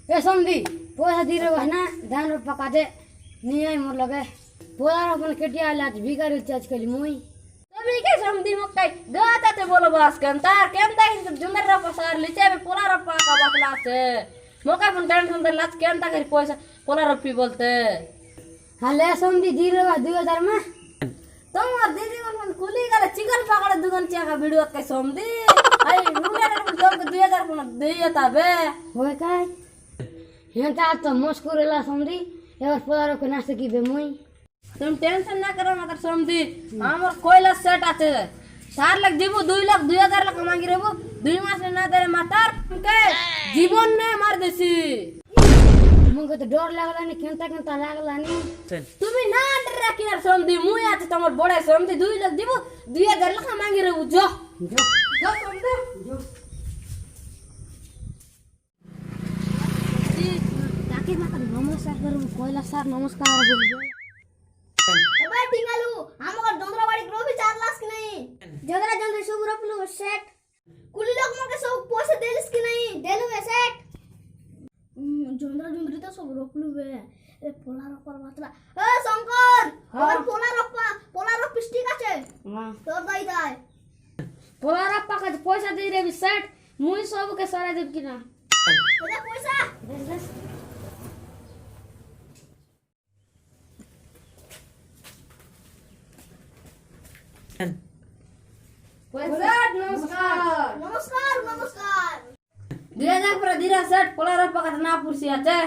ए समधी पैसा दिएर भएन धान रोप पकाते नि आइ मोर लगे पोलार अपन केटिया लाच भिखारी चाच कली मुई तुम्ही काय समधी मग काय गाता ते बोलो बस कंतार केंता जुंदर पसार लिचे पोलार पाका बकलाचे मग काय पण टेन्शन तर लाच केंता करी पैसा पोलार पी बोलते हाले समधी दिएर भए 2000 मा তোমার দিদি কোন কুলি গেলে চিকেন পাকড়া দোকান চাকা ভিডিও কাই সমদি আই নুনের লোক 2000 কোন দিয়ে তবে होय काय हेंता त मस्कुरेला समधी एबार पोलार को नास्ते की बे मुई তুমি টেনশন না করো মাতার সমদি আমার কয়লা সেট আছে 4 লাখ দিব 2 লাখ 2000 লাখ মাগি রেবো 2 মাস না দেরে মাতার কে জীবন নে মার দেছি मुंगे तो डर लागला नि केंता लागला नि তুমি না ডর রাখিনার সমদি মুই আছে তোমার বড় সমদি 2 লাখ দিব 2000 লাখ মাগি রেবো যো जो যো সমদি जो ताके माता नमस्कार करू कोइला सर नमस्कार बोल এবার টিঙ্গালু আমার জন্দ্রবাড়ি গ্রোভি 4 লাখ কি নাই জন্দ্র সব রপলু সেট কুলি লোক মকে সব পয়সা দেলিস কি নাই দেলু সেট জন্দ্র তো সব রপলু বে এ পোলার উপর মাতলা এ শঙ্কর আর পোলার পিস্টিক আছে हां তোর দাই দাই पोलार पका पैसा दे रे सेट मुई सब के सरा देब कि ना ওরে পয়সা পয়সা নমস্কার নমস্কার 2000 পরে দিরা সেট পোলার পাকা না পুরসি আছে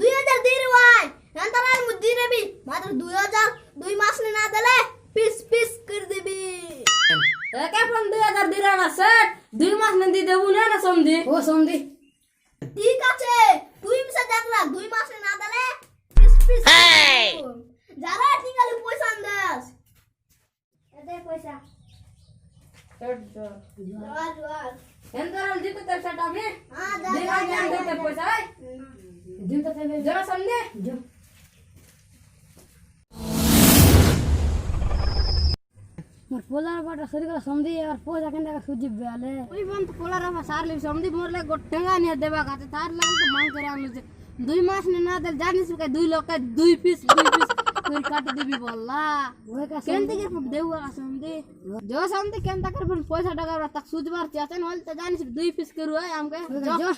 2000 দিরে ভাই এন্তারাই মু দিরে বি মাত্র 2000 2 মাস না দেলে পিস করে দিবি একে ফোন 2000 দিরা না সেট 2 মাস না দি দেবু না সমদি ओ समधी ঠিক আছে তুই মিশা দেখলা 2 মাস না দেলে পিস যারা টিঙ্গালু পয়সা আনদাস এতে পয়সা জোয়ার এন্দারাল দিতে তো সেট আমি হ্যাঁ দিরা জ্ঞান দিতে পয়সা दिन त तेबे জরা সমদি जो मोर पोलार बाटा सरी का समधी और पोजा केंदा का सुजी बेले ওই বন্ধ পোলার পা সার লি সমদি মোরলে গোটেঙ্গা নিয়ে দেবা গাতে তার লাগে তো মাং করে আনু 2 মাস না দে জানিস কে 2 লোক 2 পিস তুই কাটি দিবি বললা होय का কেনতে কে দেউয়া সমদি जो সমদি কেনতা করে পয়সা টাকা তাক সুজবার চাচেন হল তো জানিস 2 পিস করু আমকে जो